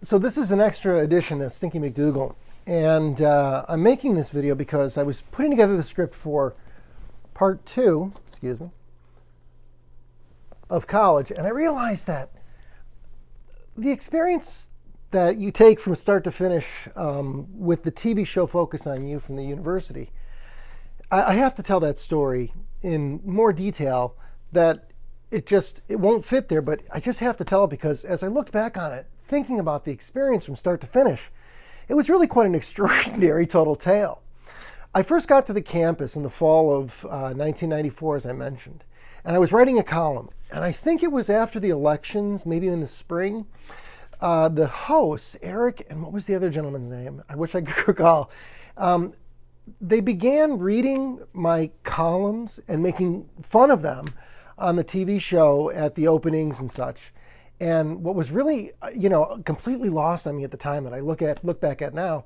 So this is an extra edition of Stinky McDougal, and I'm making this video because I was putting together the script for part 2, of college, and I realized that the experience that you take from start to finish with the TV show Focus on You from the university, I have to tell that story in more detail. That it won't fit there, but I just have to tell it because as I looked back on it, thinking about the experience from start to finish, it was really quite an extraordinary total tale. I first got to the campus in the fall of 1994, as I mentioned, and I was writing a column, and I think it was after the elections, maybe in the spring. The hosts, Eric, and what was the other gentleman's name? I wish I could recall. They began reading my columns and making fun of them on the TV show at the openings and such. And what was really, completely lost on me at the time that I look back at now,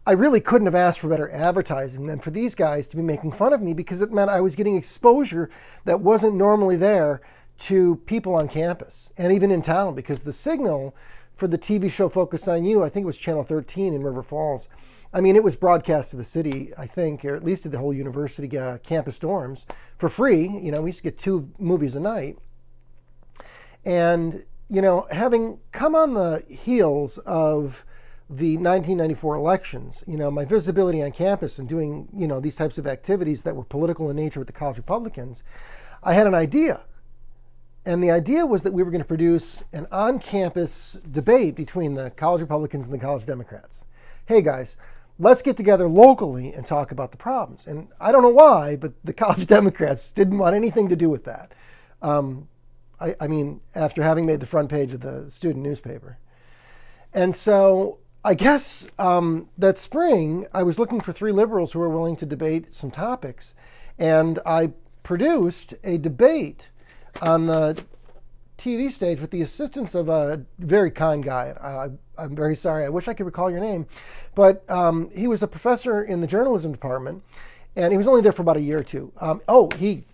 I really couldn't have asked for better advertising than for these guys to be making fun of me, because it meant I was getting exposure that wasn't normally there to people on campus and even in town, because the signal for the TV show Focus on You, I think it was Channel 13 in River Falls. I mean, it was broadcast to the city, I think, or at least to the whole university campus dorms for free. We used to get 2 movies a night. And having come on the heels of the 1994 elections, my visibility on campus and doing, these types of activities that were political in nature with the college Republicans, I had an idea. And the idea was that we were going to produce an on-campus debate between the college Republicans and the college Democrats. Hey guys, let's get together locally and talk about the problems. And I don't know why, but the college Democrats didn't want anything to do with that. I mean, after having made the front page of the student newspaper. And so I guess that spring, I was looking for 3 liberals who were willing to debate some topics. And I produced a debate on the TV stage with the assistance of a very kind guy. I'm very sorry, I wish I could recall your name. But he was a professor in the journalism department. And he was only there for about a year or 2. He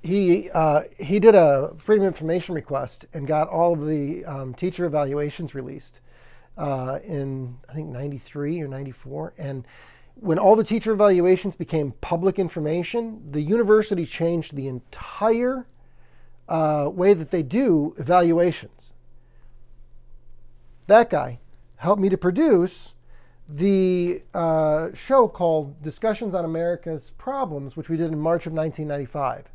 did a Freedom of Information request and got all of the teacher evaluations released in, I think, 93 or 94. And when all the teacher evaluations became public information, the university changed the entire way that they do evaluations. That guy helped me to produce the show called Discussions on America's Problems, which we did in March of 1995.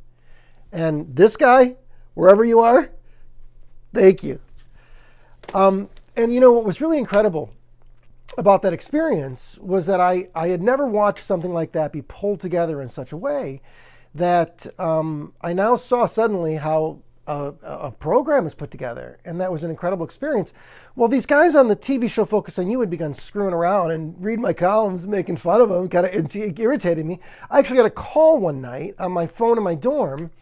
And this guy, wherever you are, thank you. And what was really incredible about that experience was that I had never watched something like that be pulled together in such a way that I now saw suddenly how a program is put together, and that was an incredible experience. Well, these guys on the TV show Focus on You had begun screwing around and reading my columns, making fun of them, kind of irritated me. I actually got a call one night on my phone in my dorm,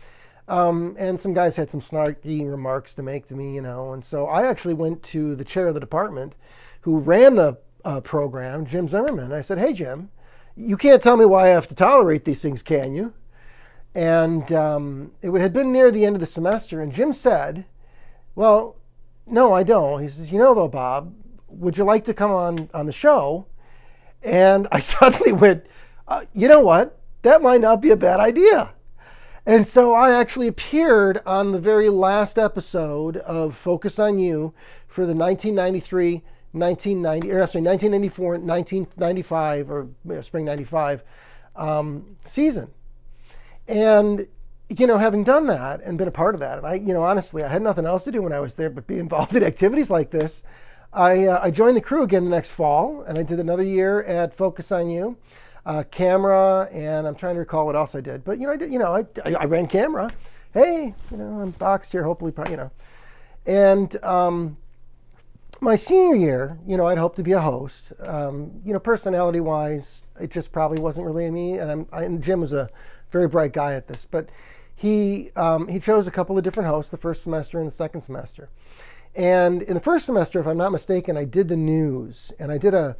and some guys had some snarky remarks to make to me, and so I actually went to the chair of the department who ran the program, Jim Zimmerman. I said, "Hey, Jim, you can't tell me why I have to tolerate these things, can you?" And it had been near the end of the semester, and Jim said, "Well, no, I don't." He says, "Though, Bob, would you like to come on the show?" And I suddenly went, you know what? That might not be a bad idea. And so I actually appeared on the very last episode of Focus on You for the 1994, 1995, or spring 95 season. And, having done that and been a part of that, and I, honestly, I had nothing else to do when I was there but be involved in activities like this. I joined the crew again the next fall, and I did another year at Focus on You, camera, and I'm trying to recall what else I did. But, I ran camera. Hey, I'm boxed here, hopefully, And my senior year, I'd hoped to be a host. Personality-wise, it just probably wasn't really me, and Jim was a very bright guy at this, but he chose a couple of different hosts the first semester and the second semester. And in the first semester, if I'm not mistaken, I did the news, and I did a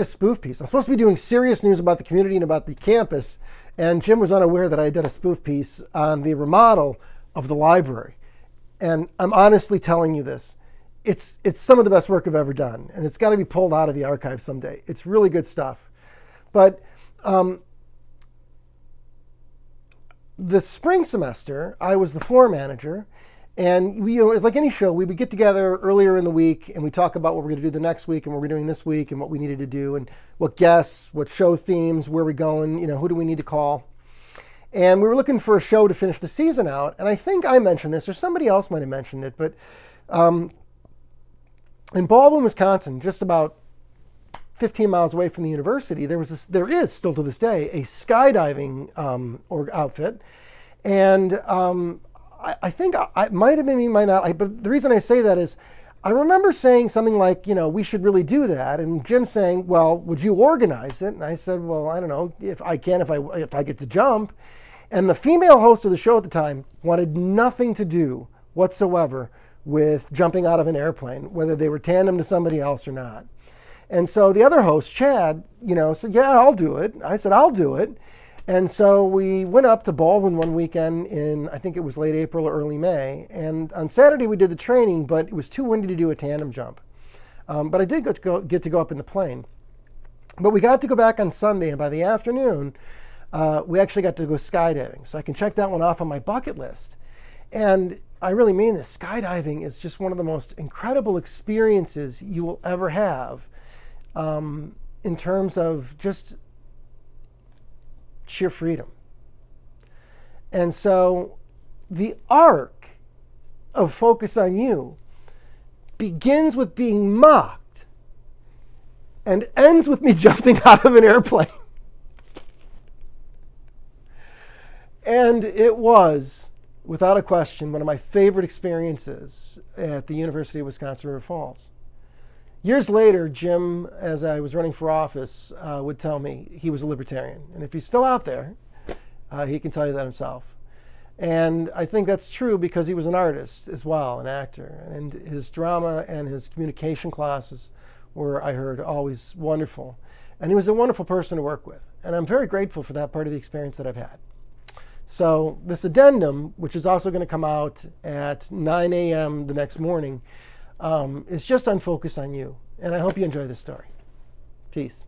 spoof piece. I'm supposed to be doing serious news about the community and about the campus, and Jim was unaware that I had done a spoof piece on the remodel of the library. And I'm honestly telling you this, it's some of the best work I've ever done, and it's got to be pulled out of the archive someday. It's really good stuff. But the spring semester, I was the floor manager, and we, like any show, we would get together earlier in the week and we talk about what we're going to do the next week and what we're doing this week and what we needed to do and what guests, what show themes, where we're going, who do we need to call. And we were looking for a show to finish the season out. And I think I mentioned this, or somebody else might have mentioned it, but in Baldwin, Wisconsin, just about 15 miles away from the university, there is still to this day a skydiving outfit, and I think I might have been me, might not. But the reason I say that is, I remember saying something like, we should really do that, and Jim saying, "Well, would you organize it?" And I said, "Well, I don't know if I can, if I get to jump." And the female host of the show at the time wanted nothing to do whatsoever with jumping out of an airplane, whether they were tandem to somebody else or not. And so the other host, Chad, said, "Yeah, I'll do it." I said, "I'll do it." And so we went up to Baldwin one weekend in, I think it was late April or early May. And on Saturday we did the training, but it was too windy to do a tandem jump. But I did get to go up in the plane. But we got to go back on Sunday, and by the afternoon, we actually got to go skydiving. So I can check that one off on my bucket list. And I really mean this. Skydiving is just one of the most incredible experiences you will ever have, in terms of just sheer freedom. And so the arc of Focus on You begins with being mocked and ends with me jumping out of an airplane. And it was, without a question, one of my favorite experiences at the University of Wisconsin River Falls. Years later, Jim, as I was running for office, would tell me he was a libertarian. And if he's still out there, he can tell you that himself. And I think that's true because he was an artist as well, an actor. And his drama and his communication classes were, I heard, always wonderful. And he was a wonderful person to work with. And I'm very grateful for that part of the experience that I've had. So this addendum, which is also going to come out at 9 a.m. the next morning, is just on Focus on You. And I hope you enjoy this story. Peace.